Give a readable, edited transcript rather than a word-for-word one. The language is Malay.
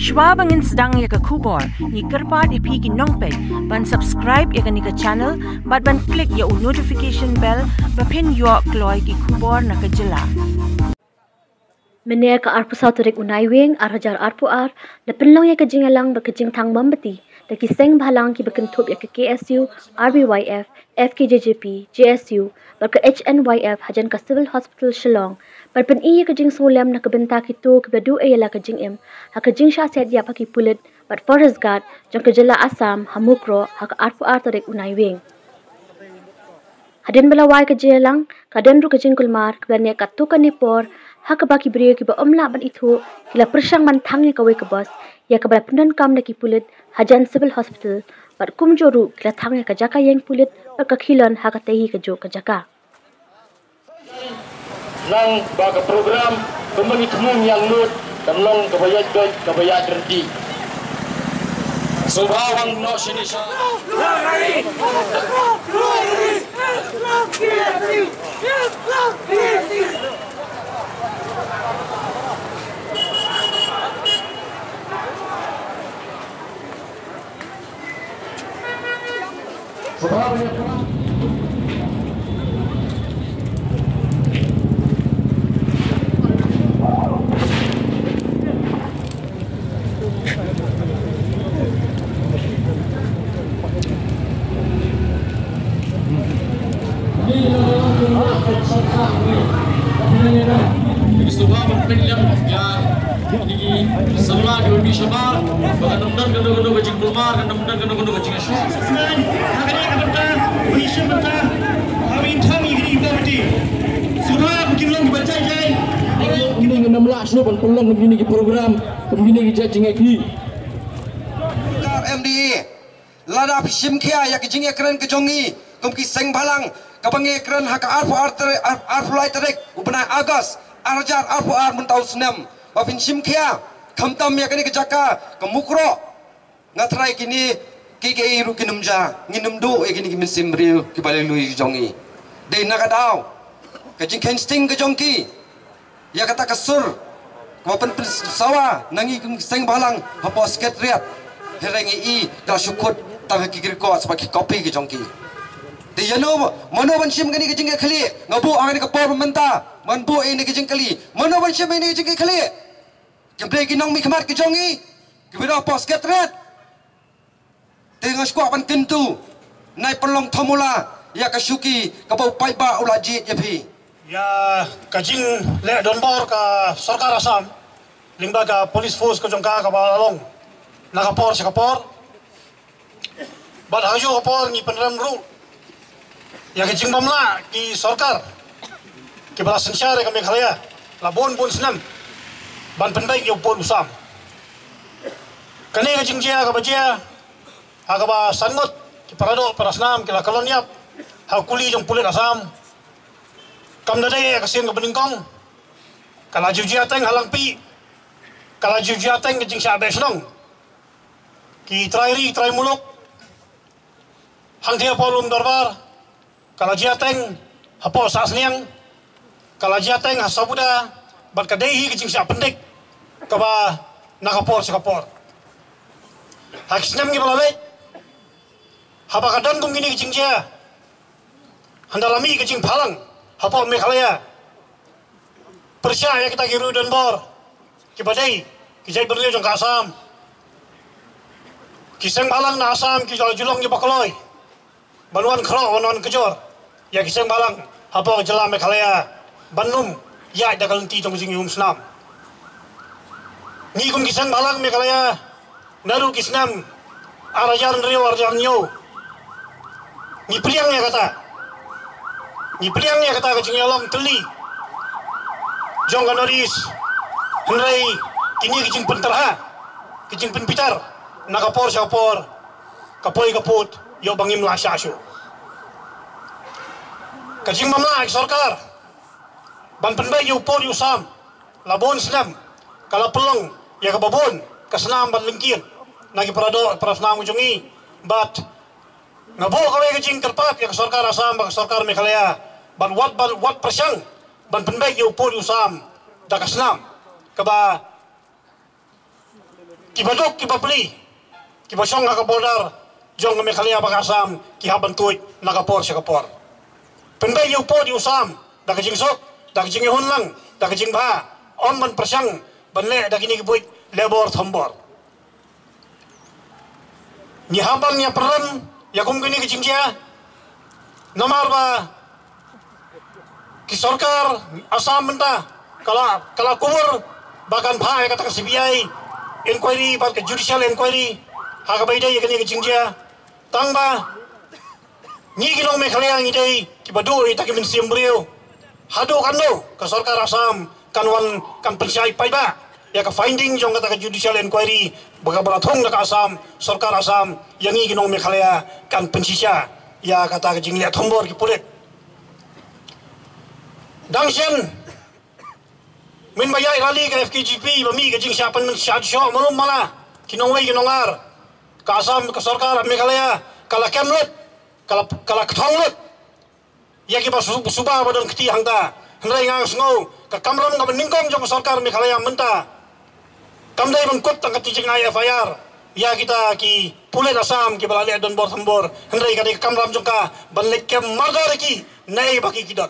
Shwa bangin sedang ya ke kubor, ni kerpat ipi ki nongpet, ban subscribe ya ke ni ke channel, ban klik ya notification bell, bapin yuak kloy ki kubor na ke jela. Menea ka arpu sauturik unai wing arajar arpu ar, na penlong ya ke jingalang berkejing tang membeti, da ki seng balang ki berkentup ya ke KSU, RBYF, FKJJP, JSU, berke HNYF hajan ka Civil Hospital Shillong, berpen iya ke jing solem na kebenta kitu kebedu ayala ke jing im, ha ke jing syasiat ya paki pulit, ber Forest Guard, jang ke jela Asam, Hamukro, ha ke arpu ar turik unai wing. Hadin belawai ke jelang, kaden ru ke jing kulmar, kebelan ka tu ka nipor, ha ke baki beri ki ba omla ban itu, kila persang man thang ya ka we ke bos, ya ke bala pendan kam na ki pulit, hajan Civil Hospital, ber kum joru kila thang ya ka jaka yang pulit, ber ka khilon ha ka tehi ke jo ka jaka. Nang baga program kembali kemung yang nut dan long kebayat terdi. Subhawang no sinisha. Subah berpinjam ya ini sebelah di Uni Syabar kadang-kadang gendo-gendo bajing pelmar kadang-kadang gendo-gendo bajing asyik makanya kata Uni Syabar kami thami ini berarti sudah bikin long dibaca jai ini ngena melak so ban pelong begini ki program begini ki jajing ki MDA lada simkhia ya ki jing ekran ke jongi kum ki seng balang kapang ekran hak arfu lai tarik upna Agos arajar arfu ar mentau senam wafin simkhia kamtam ya kini kejaka kemukro ngatrai kini ki iru kinumja nginumdu e kini kimin simriu ki balului jongi de nakadau kajing kensting ke jongki ya kata kasur wafin sawa nangi seng balang hapo sekretariat herengi i da syukut tak kikir ko sebagai kopi ke jongki di jano mano bansim kini ke jingga kali ngabu angani ke por menta manbu ini ke jing kali mano bansim ini ke jingga kali keble kinong mi kemar ke jongi kebira pos ketret tengah skuak pan tentu naik pelong thomula ya kasuki kabau paiba ulaji jepi ya kajing le donbor ka sarkar Asam limbaga police force ko jongka ka balong nakapor sa kapor bad hajo kapor ni penram ru ya kajing bamla ki sarkar ki bala sensyare kami khalaya labon pun senam ban penbaik yo pun usam kane kajing jia ka bajia aga ba sangot ki parado parasnam ki la koloniap ha kuli jong pulit Asam kam dade ka sin ka beningkong kala jujia teng halang pi kala jujia teng kajing sya besnong ki trai muluk hang dia polum darbar kala jiateng hapo sasniang kala jiateng hasabuda bat kadehi kicing sya pendik kaba nakapor sakapor hakisnam gi balale haba kadan kum gini kicing jia handalami kicing phalang hapo Meghalaya persya ya kita giru dan bor kibadai kijai berliu jong Asam kiseng balang na Asam ki julong ni bakoloi baluan khro wanon kejor ya kiseng balang hapo jela Meghalaya Bandung ya da kalenti tong jing yum snam ni kum kiseng balang Meghalaya naru kisnam arajar rio arajar nyo ni priang ya kata ke jing yolong teli jong kanoris henrai kini kijing penterha kijing penpitar nakapor syapor kapoi kaput yo bangim la syasyo kajing mamla sarkar ban penbai yo por yo sam labon senam kala pelong ya ka babon kasenam ban lengkir nagi parado parasnam ujongi bat ngabo kawe kajing kerpat ya sarkar Asam ba sarkar Meghalaya ban wat persyang ban penbai yo por yo sam da kasenam kaba kibadok kibapli kibasong nga border jong kami Meghalaya Asam kihabantuit nakapor sa kapor penbay yu po di usam dagajing sok dagajing ihon lang dagajing bah on man persyang banle dagini kibuit lebor thambor ni habang nya peran ya kum gini kejing dia nomor ba ki sarkar Asam menta kala kumur bahkan bhai kata CBI inquiry bahkan judicial inquiry haka baida ya kini kejing dia tangba ni ginong Meghalaya ngidai kibadu ita kimin simbrio hado kando ke sarkar Asam kanwan kan pensyai paiba ya ka finding jong kata judicial inquiry baga barathong na ka Asam sarkar Asam yang ni ginong Meghalaya kan pensisya ya kata kejing liat thombor ki pulit dangsian min bayai rally ka FKGP bami kejing siapan syadso malum mala kinongwei kinongar ka Asam ka sarkar Meghalaya kala kemlet kala kthonglet ya ki subah badon keti hangta hendrai ngang sngo ka kamram ka ningkong jong sarkar Meghalaya menta kamdai mengkut tang keti jeng FIR ya kita ki pulet Asam ki balale don bor thambor hendrai ka kamram jong ka banlek kem marga ki nei baki kidon